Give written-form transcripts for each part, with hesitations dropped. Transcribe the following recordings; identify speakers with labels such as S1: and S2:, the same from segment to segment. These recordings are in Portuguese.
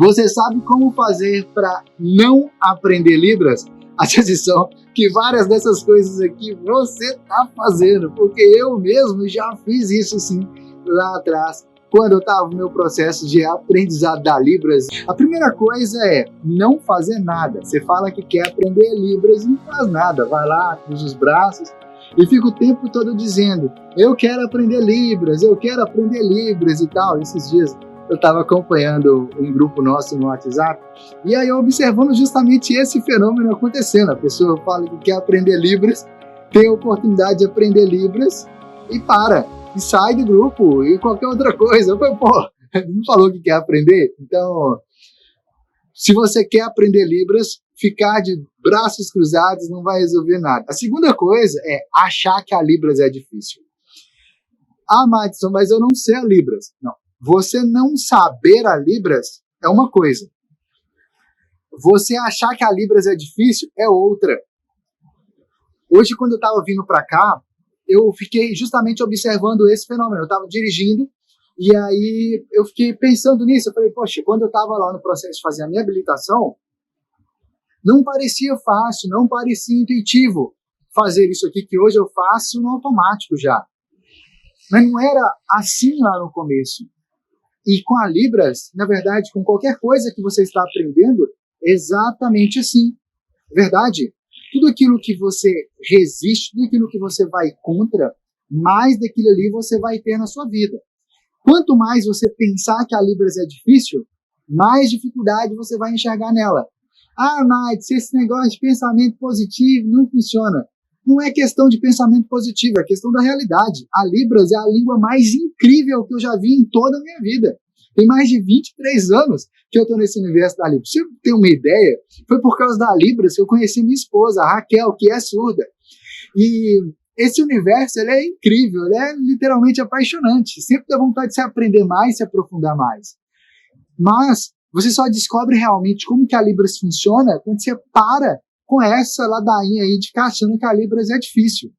S1: Você sabe como fazer para não aprender Libras? Atenção, que várias dessas coisas aqui você está fazendo, porque eu mesmo já fiz isso sim lá atrás, quando eu estava no meu processo de aprendizado da Libras. A primeira coisa é não fazer nada. Você fala que quer aprender Libras e não faz nada. Vai lá, cruza os braços e fica o tempo todo dizendo: eu quero aprender Libras, eu quero aprender Libras e tal. Esses dias eu estava acompanhando um grupo nosso no WhatsApp e aí observando justamente esse fenômeno acontecendo. A pessoa fala que quer aprender Libras, tem a oportunidade de aprender Libras e para. E sai do grupo e qualquer outra coisa. Eu falei, pô, não falou que quer aprender? Então, se você quer aprender Libras, ficar de braços cruzados não vai resolver nada. A segunda coisa é achar que a Libras é difícil. Ah, Madison, mas eu não sei a Libras. Não. Você não saber a Libras é uma coisa. Você achar que a Libras é difícil é outra. Hoje, quando eu estava vindo para cá, eu fiquei justamente observando esse fenômeno. Eu estava dirigindo e aí eu fiquei pensando nisso. Eu falei, poxa, quando eu estava lá no processo de fazer a minha habilitação, não parecia fácil, não parecia intuitivo fazer isso aqui que hoje eu faço no automático já. Mas não era assim lá no começo. E com a Libras, na verdade, com qualquer coisa que você está aprendendo, exatamente assim. Verdade? Tudo aquilo que você resiste, tudo aquilo que você vai contra, mais daquilo ali você vai ter na sua vida. Quanto mais você pensar que a Libras é difícil, mais dificuldade você vai enxergar nela. Ah, mas esse negócio de pensamento positivo não funciona. Não é questão de pensamento positivo, é questão da realidade. A Libras é a língua mais incrível que eu já vi em toda a minha vida. Tem mais de 23 anos que eu estou nesse universo da Libras. Se eu ter uma ideia, foi por causa da Libras que eu conheci minha esposa, a Raquel, que é surda. E esse universo ele é incrível, ele é literalmente apaixonante. Sempre dá vontade de se aprender mais, se aprofundar mais. Mas você só descobre realmente como que a Libras funciona quando você para com essa ladainha aí de ficar achando que a Libras é difícil.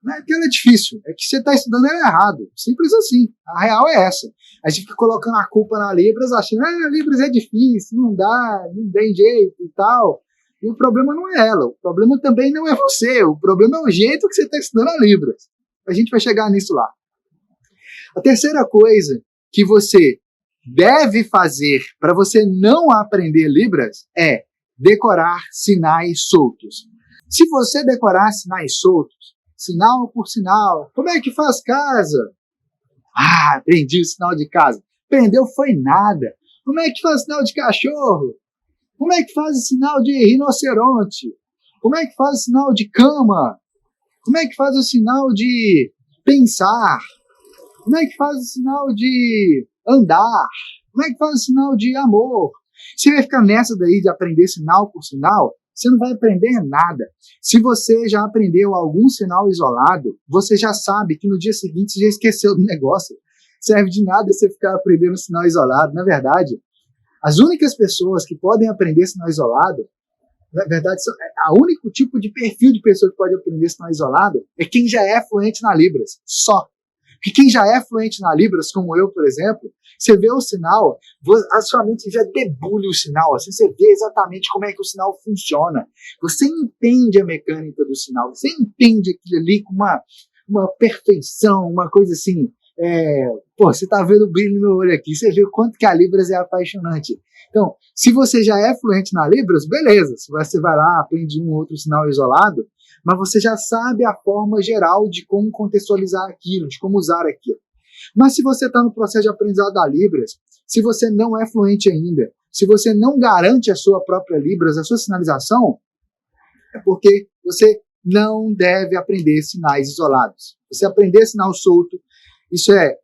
S1: Não é que ela é difícil, é que você está estudando ela errado. Simples assim. A real é essa. A gente fica colocando a culpa na Libras, achando que a Libras é difícil, não dá, não tem jeito e tal. E o problema não é ela, o problema também não é você, o problema é o jeito que você está estudando a Libras. A gente vai chegar nisso lá. A terceira coisa que você deve fazer para você não aprender Libras é decorar sinais soltos. Se você decorar sinais soltos, sinal por sinal, como é que faz casa? Ah, aprendi o sinal de casa. Aprendeu foi nada. Como é que faz sinal de cachorro? Como é que faz o sinal de rinoceronte? Como é que faz o sinal de cama? Como é que faz o sinal de pensar? Como é que faz o sinal de andar? Como é que faz o sinal de amor? Você vai ficar nessa daí de aprender sinal por sinal, você não vai aprender nada. Se você já aprendeu algum sinal isolado, você já sabe que no dia seguinte você já esqueceu do negócio. Serve de nada você ficar aprendendo sinal isolado. Na verdade, as únicas pessoas que podem aprender sinal isolado, na verdade, o único tipo de perfil de pessoa que pode aprender sinal isolado é quem já é fluente na Libras, só. Porque quem já é fluente na Libras, como eu, por exemplo, você vê o sinal, a sua mente já debulha o sinal, assim, você vê exatamente como é que o sinal funciona. Você entende a mecânica do sinal, você entende aquilo ali com uma perfeição, uma coisa assim. Você tá vendo o brilho no meu olho aqui, você vê o quanto que a Libras é apaixonante. Então, se você já é fluente na Libras, beleza, você vai lá, aprende um outro sinal isolado, mas você já sabe a forma geral de como contextualizar aquilo, de como usar aquilo. Mas se você está no processo de aprendizado da Libras, se você não é fluente ainda, se você não garante a sua própria Libras, a sua sinalização, é porque você não deve aprender sinais isolados. Você aprender sinal solto, isso é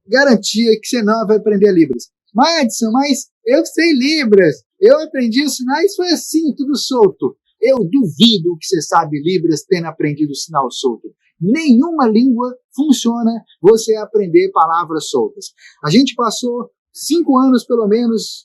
S1: garantia que você não vai aprender Libras. Madison, mas eu sei Libras, eu aprendi os sinais, foi assim, tudo solto. Eu duvido que você sabe Libras tendo aprendido sinal solto. Nenhuma língua funciona você aprender palavras soltas. A gente passou 5 anos, pelo menos,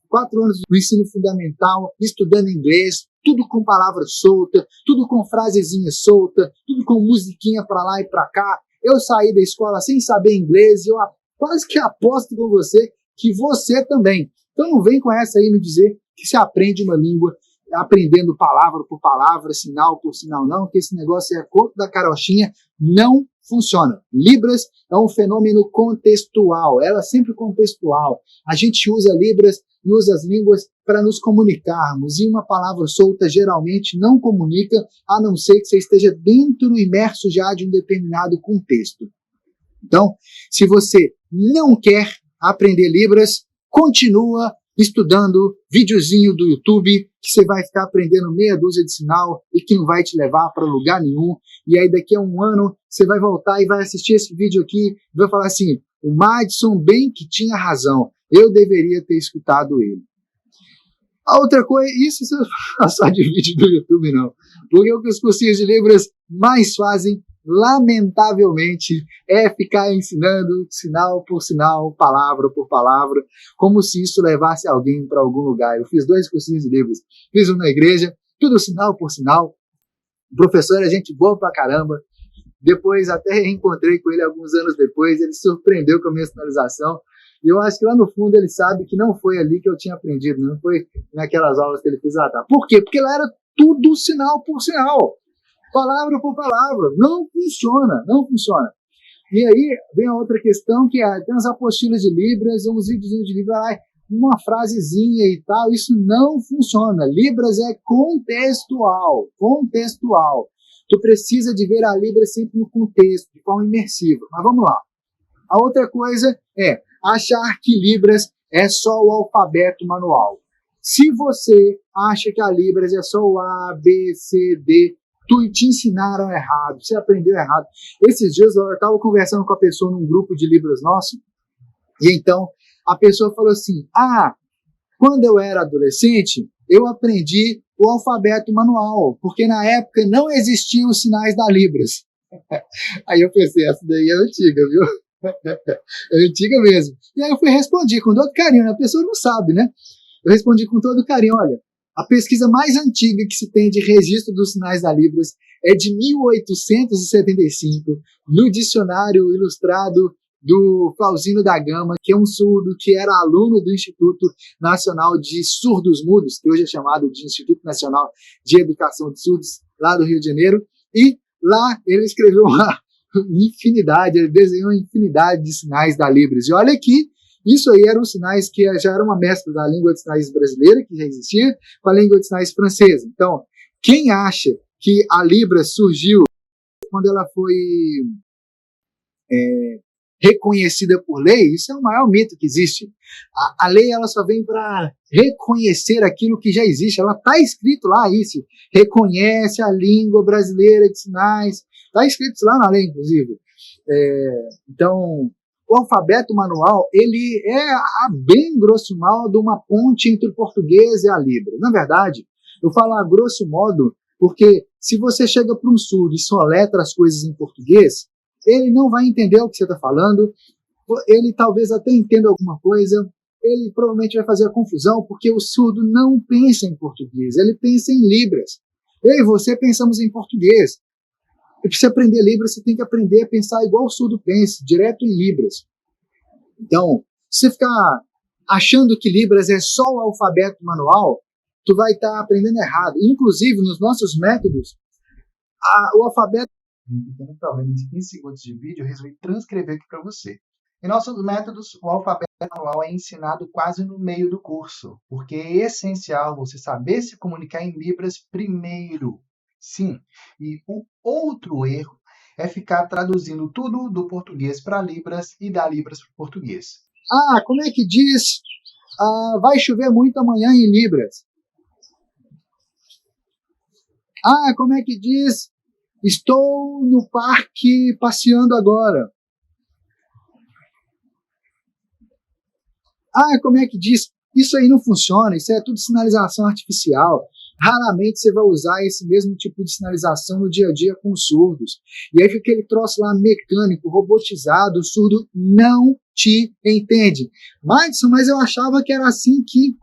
S1: 4 anos do ensino fundamental, estudando inglês, tudo com palavra solta, tudo com frasezinha solta, tudo com musiquinha para lá e para cá. Eu saí da escola sem saber inglês e eu quase que aposto com você que você também. Então não vem com essa aí me dizer que se aprende uma língua aprendendo palavra por palavra, sinal por sinal, não, que esse negócio é conto da carochinha, não funciona. Libras é um fenômeno contextual, ela é sempre contextual. A gente usa Libras e usa as línguas para nos comunicarmos, e uma palavra solta geralmente não comunica, a não ser que você esteja dentro, imerso já de um determinado contexto. Então, se você não quer aprender Libras, continua estudando videozinho do YouTube, que você vai ficar aprendendo meia dúzia de sinal e que não vai te levar para lugar nenhum. E aí daqui a um ano você vai voltar e vai assistir esse vídeo aqui e vai falar assim, o Madison bem que tinha razão, eu deveria ter escutado ele. A outra coisa, isso não é só de vídeo do YouTube não, porque o que os cursinhos de Libras mais fazem, lamentavelmente, é ficar ensinando sinal por sinal, palavra por palavra, como se isso levasse alguém para algum lugar. Eu fiz 2 cursinhos de Libras, fiz um na igreja, tudo sinal por sinal, o professor é gente boa pra caramba, depois até reencontrei com ele alguns anos depois, ele se surpreendeu com a minha sinalização, e eu acho que lá no fundo ele sabe que não foi ali que eu tinha aprendido, não foi naquelas aulas que ele fez lá. Tá? Por quê? Porque lá era tudo sinal por sinal, palavra por palavra, não funciona, não funciona. E aí vem a outra questão, que tem as apostilas de Libras, uns videozinhos de Libras, uma frasezinha e tal, isso não funciona. Libras é contextual, contextual. Tu precisa de ver a Libras sempre no contexto, de forma imersiva. Mas vamos lá. A outra coisa é achar que Libras é só o alfabeto manual. Se você acha que a Libras é só o A, B, C, D, te ensinaram errado, você aprendeu errado. Esses dias eu estava conversando com a pessoa num grupo de Libras nosso, e então a pessoa falou assim, quando eu era adolescente, eu aprendi o alfabeto manual, porque na época não existiam os sinais da Libras. Aí eu pensei, essa daí é antiga, viu? É antiga mesmo. E aí eu respondi com todo carinho, a pessoa não sabe, né? Eu respondi com todo carinho, olha, a pesquisa mais antiga que se tem de registro dos sinais da Libras é de 1875, no dicionário ilustrado do Flauzino da Gama, que é um surdo que era aluno do Instituto Nacional de Surdos Mudos, que hoje é chamado de Instituto Nacional de Educação de Surdos, lá do Rio de Janeiro, e lá ele escreveu uma infinidade, ele desenhou uma infinidade de sinais da Libras. E olha aqui, isso aí eram sinais que já era uma mescla da língua de sinais brasileira, que já existia, com a língua de sinais francesa. Então, quem acha que a Libras surgiu quando ela foi reconhecida por lei, isso é o maior mito que existe. A lei ela só vem para reconhecer aquilo que já existe. Ela está escrito lá isso. Reconhece a língua brasileira de sinais. Está escrito lá na lei, inclusive. Então, o alfabeto manual, ele é, a bem grosso modo, uma ponte entre o português e a Libras. Na verdade, eu falo a grosso modo, porque se você chega para um surdo e soletra as coisas em português, ele não vai entender o que você está falando, ele talvez até entenda alguma coisa, ele provavelmente vai fazer a confusão, porque o surdo não pensa em português, ele pensa em Libras. Eu e você pensamos em português. E para você aprender Libras, você tem que aprender a pensar igual o surdo pensa, direto em Libras. Então, se você ficar achando que Libras é só o alfabeto manual, tu vai estar aprendendo errado. Inclusive, nos nossos métodos, o alfabeto... Um pequeno problema de 15 segundos de vídeo, eu resolvi transcrever aqui para você. Em nossos métodos, o alfabeto manual é ensinado quase no meio do curso, porque é essencial você saber se comunicar em Libras primeiro. Sim, e o outro erro é ficar traduzindo tudo do português para Libras e da Libras para o português. Como é que diz? Vai chover muito amanhã em Libras. Como é que diz? Estou no parque passeando agora. Como é que diz? Isso aí não funciona, isso é tudo sinalização artificial. Raramente você vai usar esse mesmo tipo de sinalização no dia a dia com os surdos. E aí fica aquele troço lá mecânico, robotizado, o surdo não te entende. Madison, mas eu achava que era assim que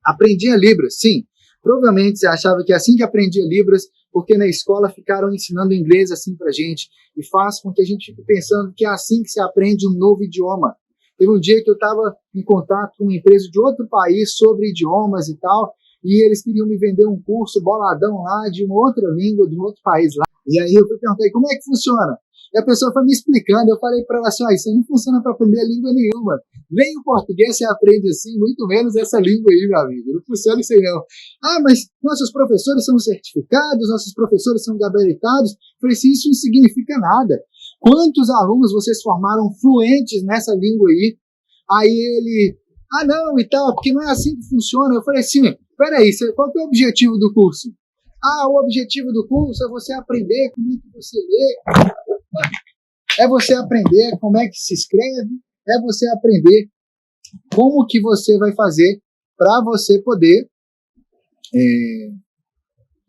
S1: aprendia Libras. Sim, provavelmente você achava que é assim que aprendia Libras, porque na escola ficaram ensinando inglês assim pra gente, e faz com que a gente fique pensando que é assim que se aprende um novo idioma. Teve um dia que eu estava em contato com uma empresa de outro país sobre idiomas e tal, e eles queriam me vender um curso boladão lá de uma outra língua, de um outro país lá. E aí eu perguntei, como é que funciona? E a pessoa foi me explicando, eu falei para ela assim, isso não funciona para aprender língua nenhuma. Nem o português você aprende assim, muito menos essa língua aí, meu amigo. Não funciona isso aí não. Mas nossos professores são certificados, nossos professores são gabaritados. Eu falei assim, isso não significa nada. Quantos alunos vocês formaram fluentes nessa língua aí? Aí ele, não, e tal, porque não é assim que funciona. Eu falei assim, peraí, qual que é o objetivo do curso? O objetivo do curso é você aprender como é que você lê, é você aprender como é que se escreve, é você aprender como que você vai fazer para você poder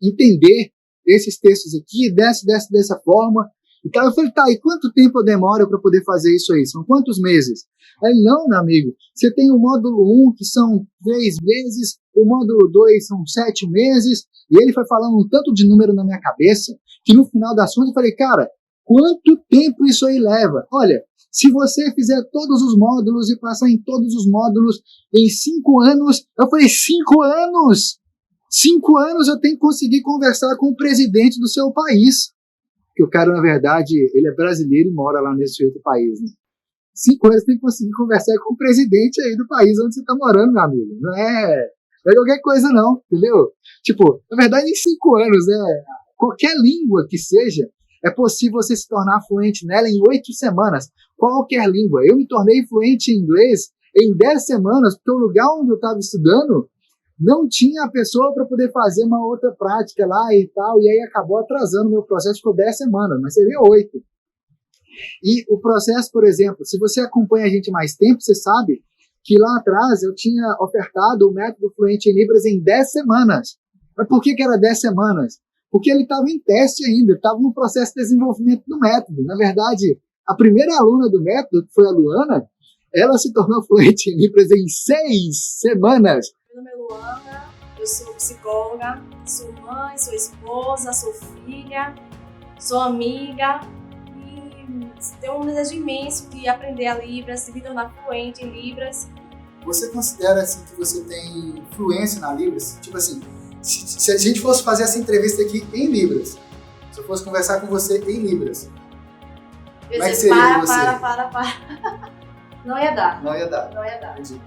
S1: entender esses textos aqui dessa forma. Então eu falei, e quanto tempo eu demoro para poder fazer isso aí? São quantos meses? Aí, não, meu amigo, você tem o módulo 1, que são 3 meses, o módulo 2 são 7 meses, e ele foi falando um tanto de número na minha cabeça, que no final das contas eu falei, cara, quanto tempo isso aí leva? Olha, se você fizer todos os módulos e passar em todos os módulos em 5 anos, eu falei, 5 anos? 5 anos eu tenho que conseguir conversar com o presidente do seu país. Que o cara, na verdade, ele é brasileiro e mora lá nesse outro país, né? 5 anos tem que conseguir conversar com o presidente aí do país onde você está morando, meu amigo. Não é qualquer coisa não, entendeu? Tipo, na verdade, em 5 anos, qualquer língua que seja, é possível você se tornar fluente nela em 8 semanas. Qualquer língua. Eu me tornei fluente em inglês em 10 semanas, porque o lugar onde eu estava estudando não tinha a pessoa para poder fazer uma outra prática lá e tal, e aí acabou atrasando o meu processo, ficou 10 semanas, mas seria 8. E o processo, por exemplo, se você acompanha a gente mais tempo, você sabe que lá atrás eu tinha ofertado o método Fluente em Libras em 10 semanas. Mas por que era 10 semanas? Porque ele estava em teste ainda, estava no processo de desenvolvimento do método. Na verdade, a primeira aluna do método, que foi a Luana, ela se tornou fluente em Libras em 6 semanas.
S2: Meu nome é Luana, eu sou psicóloga, sou mãe, sou esposa, sou filha, sou amiga e tenho um desejo imenso de aprender a Libras, de me tornar fluente em Libras.
S1: Você considera assim, que você tem fluência na Libras? Tipo assim, se a gente fosse fazer essa entrevista aqui em Libras, se eu fosse conversar com você em Libras,
S2: como é que seria você? Para. Não ia dar.
S1: Não ia dar.
S2: Entendi.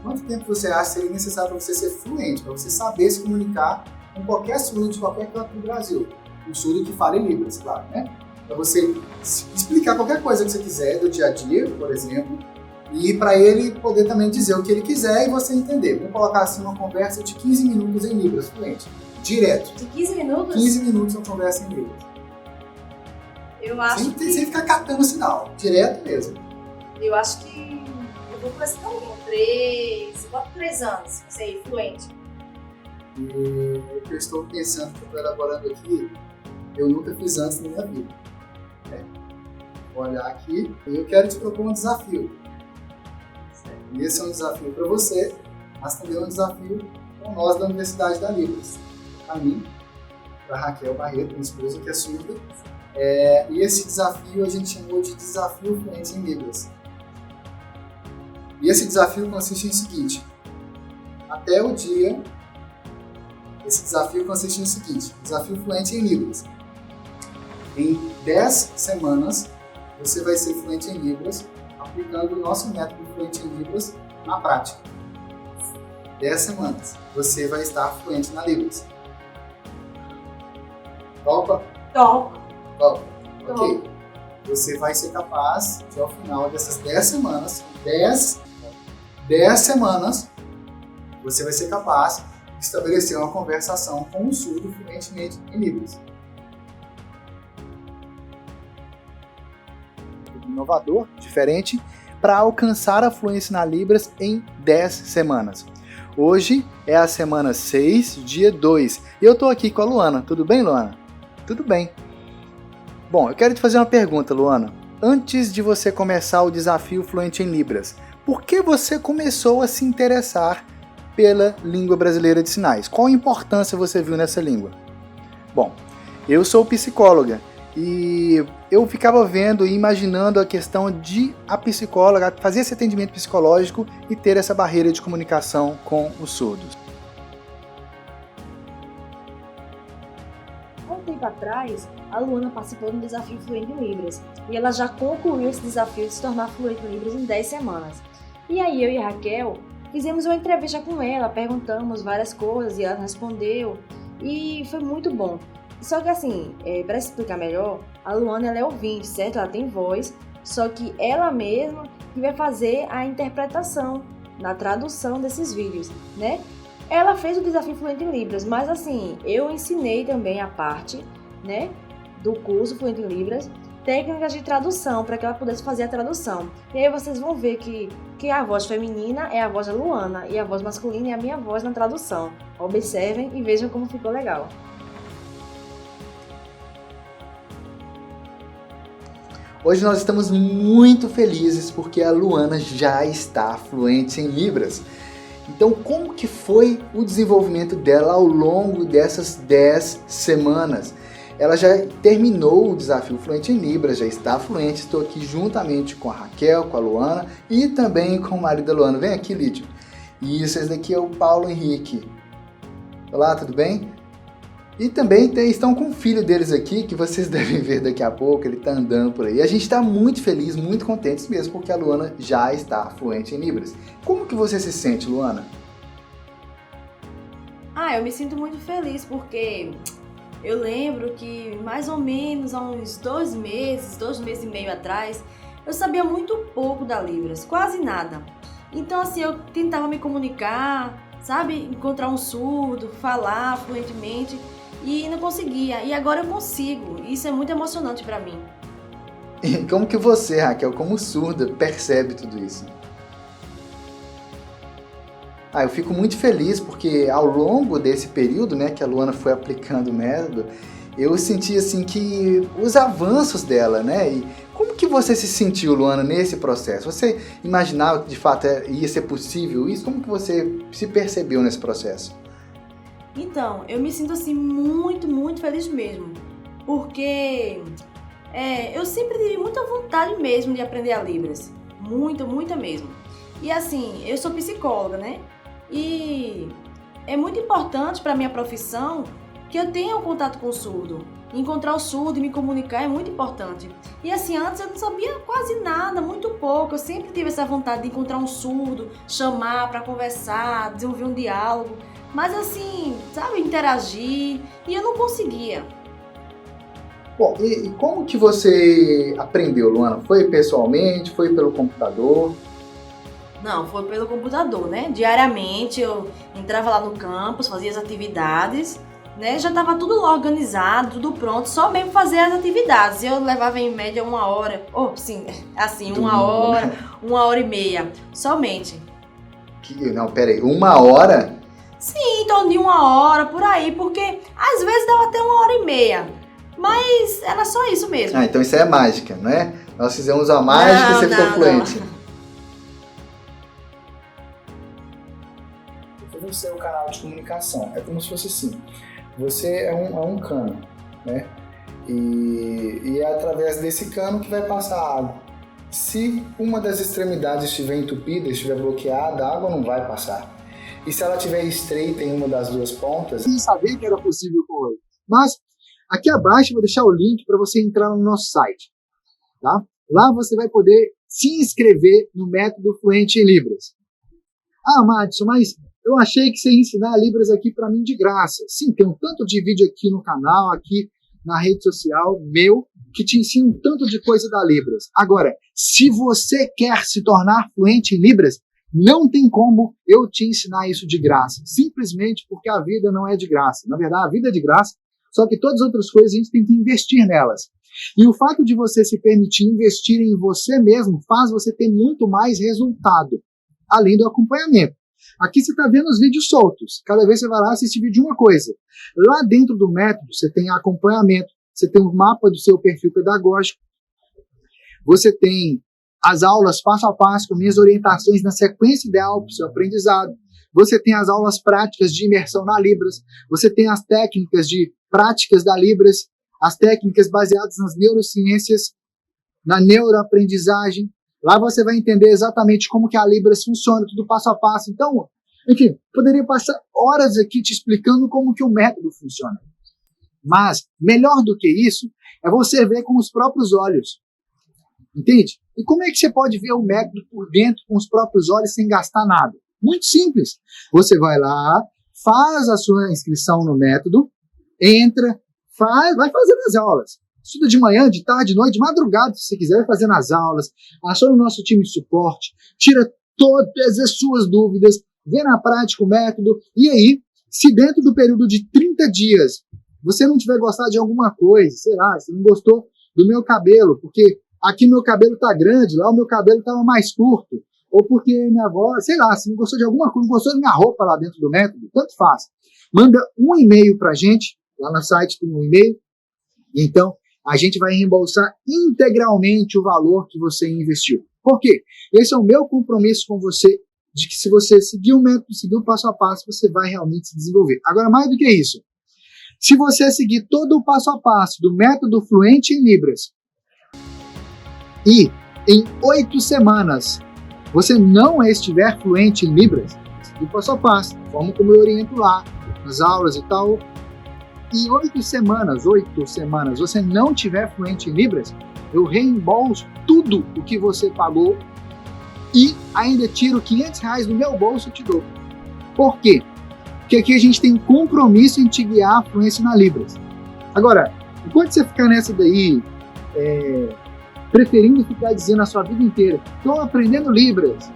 S1: Quanto tempo você acha que seria necessário para você ser fluente, para você saber se comunicar com qualquer surdo de qualquer canto do Brasil? Um surdo que fale Libras, claro, né? Para você explicar qualquer coisa que você quiser do dia a dia, por exemplo, e para ele poder também dizer o que ele quiser e você entender. Vamos colocar assim uma conversa de 15 minutos em Libras, fluente. Direto.
S2: De 15 minutos?
S1: 15 minutos uma conversa em Libras.
S2: Eu acho
S1: sem ficar catando o sinal. Direto mesmo.
S2: Eu acho que eu vou por esse caminho. 3 anos, sei, fluente.
S1: E o que eu estou pensando, que eu estou elaborando aqui, eu nunca fiz antes na minha vida. Vou olhar aqui e eu quero te propor um desafio. E esse é um desafio para você, mas também é um desafio para nós da Universidade da Libras. Para mim, para Raquel Barreto, minha esposa, que é surda. E esse desafio a gente chamou de Desafio Fluente em Libras. E esse desafio consiste no seguinte: Desafio Fluente em Libras. Em 10 semanas, você vai ser fluente em Libras, aplicando o nosso método Fluente em Libras na prática. 10 semanas, você vai estar fluente na Libras. Topa?
S2: Topa.
S1: Ok. Você vai ser capaz de, ao final dessas 10 semanas, 10 semanas, você vai ser capaz de estabelecer uma conversação com um surdo fluentemente em Libras. Inovador, diferente, para alcançar a fluência na Libras em 10 semanas. Hoje é a semana 6, dia 2, e eu estou aqui com a Luana. Tudo bem, Luana? Tudo bem. Bom, eu quero te fazer uma pergunta, Luana. Antes de você começar o desafio Fluente em Libras, por que você começou a se interessar pela língua brasileira de sinais? Qual a importância você viu nessa língua? Bom, eu sou psicóloga E eu ficava vendo e imaginando a questão de a psicóloga fazer esse atendimento psicológico e ter essa barreira de comunicação com os surdos.
S2: Há um tempo atrás, a Luana participou do desafio Fluente em Libras e ela já concluiu esse desafio de se tornar fluente em Libras em 10 semanas. E aí eu e a Raquel fizemos uma entrevista com ela, perguntamos várias coisas e ela respondeu e foi muito bom. Só que assim, para explicar melhor, a Luana ela é ouvinte, certo? Ela tem voz, só que ela mesma que vai fazer a interpretação, na tradução desses vídeos, né? Ela fez o desafio Fluente em Libras, mas assim, eu ensinei também a parte, né, do curso Fluente em Libras, técnicas de tradução, para que ela pudesse fazer a tradução. E aí vocês vão ver que a voz feminina é a voz da Luana e a voz masculina é a minha voz na tradução. Observem e vejam como ficou legal.
S1: Hoje nós estamos muito felizes porque a Luana já está fluente em Libras. Então, como que foi o desenvolvimento dela ao longo dessas 10 semanas? Ela já terminou o desafio Fluente em Libras, já está fluente. Estou aqui juntamente com a Raquel, com a Luana e também com o marido da Luana. Vem aqui, Lídio. Isso, esse daqui é o Paulo Henrique. Olá, tudo bem? E também estão com o filho deles aqui, que vocês devem ver daqui a pouco, ele está andando por aí. A gente está muito feliz, muito contentes mesmo, porque a Luana já está fluente em Libras. Como que você se sente, Luana?
S2: Eu me sinto muito feliz, porque eu lembro que mais ou menos há uns 2 meses e meio atrás, eu sabia muito pouco da Libras, quase nada. Então assim, eu tentava me comunicar, sabe, encontrar um surdo, falar fluentemente, e não conseguia, e agora eu consigo. Isso é muito emocionante para mim.
S1: E como que você, Raquel, como surda, percebe tudo isso? Eu fico muito feliz porque ao longo desse período, né, que a Luana foi aplicando o método, eu senti assim que os avanços dela, né? E como que você se sentiu, Luana, nesse processo? Você imaginava que de fato ia ser possível isso? Como que você se percebeu nesse processo?
S2: Então, eu me sinto assim muito, muito feliz mesmo, porque eu sempre tive muita vontade mesmo de aprender a Libras, muita, muita mesmo. E assim, eu sou psicóloga, né? E é muito importante para minha profissão que eu tenha um contato com o surdo. Encontrar o surdo e me comunicar é muito importante. E assim, antes eu não sabia quase nada, muito pouco. Eu sempre tive essa vontade de encontrar um surdo, chamar para conversar, desenvolver um diálogo. Mas assim, sabe, interagir, e eu não conseguia.
S1: Bom, e como que você aprendeu, Luana? Foi pessoalmente? Foi pelo computador?
S2: Não, foi pelo computador, né? Diariamente eu entrava lá no campus, fazia as atividades, né? Já estava tudo lá organizado, tudo pronto, só mesmo fazer as atividades. Eu levava em média 1 hora, uma hora e meia, somente.
S1: Não, peraí, 1 hora?
S2: Sim, em torno de 1 hora, por aí, porque às vezes dava até 1 hora e meia. Mas era só isso mesmo.
S1: Então isso é mágica, não é? Nós fizemos a mágica e você ficou fluente. Você é o canal de comunicação. É como se fosse assim. Você é um cano, né? E é através desse cano que vai passar a água. Se uma das extremidades estiver entupida, estiver bloqueada, a água não vai passar. E se ela estiver estreita em uma das duas pontas... Eu sabia que era possível com ele. Mas aqui abaixo eu vou deixar o link para você entrar no nosso site. Tá? Lá você vai poder se inscrever no método Fluente em Libras. Madison, mas eu achei que você ia ensinar Libras aqui para mim de graça. Sim, tem um tanto de vídeo aqui no canal, aqui na rede social meu, que te ensina um tanto de coisa da Libras. Agora, se você quer se tornar fluente em Libras, não tem como eu te ensinar isso de graça. Simplesmente porque a vida não é de graça. Na verdade, a vida é de graça, só que todas as outras coisas a gente tem que investir nelas. E o fato de você se permitir investir em você mesmo faz você ter muito mais resultado, além do acompanhamento. Aqui você está vendo os vídeos soltos. Cada vez você vai lá assistir vídeo de uma coisa. Lá dentro do método, você tem acompanhamento, você tem um mapa do seu perfil pedagógico, você tem as aulas passo a passo com minhas orientações na sequência ideal para o seu aprendizado. Você tem as aulas práticas de imersão na Libras. Você tem as técnicas de práticas da Libras. as técnicas baseadas nas neurociências, na neuroaprendizagem. Lá você vai entender exatamente como que a Libras funciona, tudo passo a passo. Então, enfim, poderia passar horas aqui te explicando como que o método funciona. Mas, melhor do que isso, é você ver com os próprios olhos. Entende? E como é que você pode ver o método por dentro com os próprios olhos sem gastar nada? Muito simples. Você vai lá, faz a sua inscrição no método, entra, vai fazendo as aulas. Estuda de manhã, de tarde, de noite, de madrugada, se você quiser, vai fazendo as aulas, aciona o nosso time de suporte, tira todas as suas dúvidas, vê na prática o método, e aí, se dentro do período de 30 dias você não tiver gostado de alguma coisa, sei lá, você não gostou do meu cabelo, porque aqui meu cabelo tá grande, lá o meu cabelo tava mais curto, ou porque minha avó, sei lá, se não gostou de alguma coisa, não gostou da minha roupa lá dentro do método, tanto faz. Manda um e-mail pra gente, lá no site tem um e-mail, então a gente vai reembolsar integralmente o valor que você investiu. Por quê? Esse é o meu compromisso com você, de que se você seguir o método, seguir o passo a passo, você vai realmente se desenvolver. Agora, mais do que isso, se você seguir todo o passo a passo do método Fluente em Libras e em 8 semanas você não estiver fluente em Libras, seguir o passo a passo, da forma como eu oriento lá, nas aulas e tal, e 8 semanas, você não estiver fluente em Libras, eu reembolso tudo o que você pagou e ainda tiro R$500 do meu bolso e te dou. Por quê? Porque aqui a gente tem compromisso em te guiar a fluência na Libras. Agora, enquanto você ficar nessa daí, preferindo ficar dizendo a sua vida inteira, estou aprendendo Libras,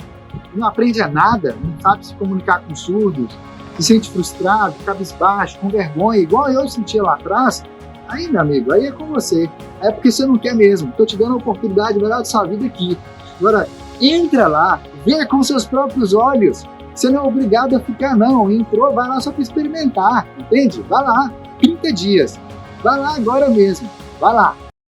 S1: não aprende a nada, não sabe se comunicar com surdos, se sente frustrado, cabisbaixo, com vergonha, igual eu sentia lá atrás, aí, meu amigo, aí é com você. É porque você não quer mesmo. Estou te dando a oportunidade melhor da sua vida aqui. Agora, entra lá, vê com seus próprios olhos. Você não é obrigado a ficar, não. Entrou, vai lá só para experimentar, entende? Vai lá, 30 dias. Vai lá agora mesmo. Vai lá.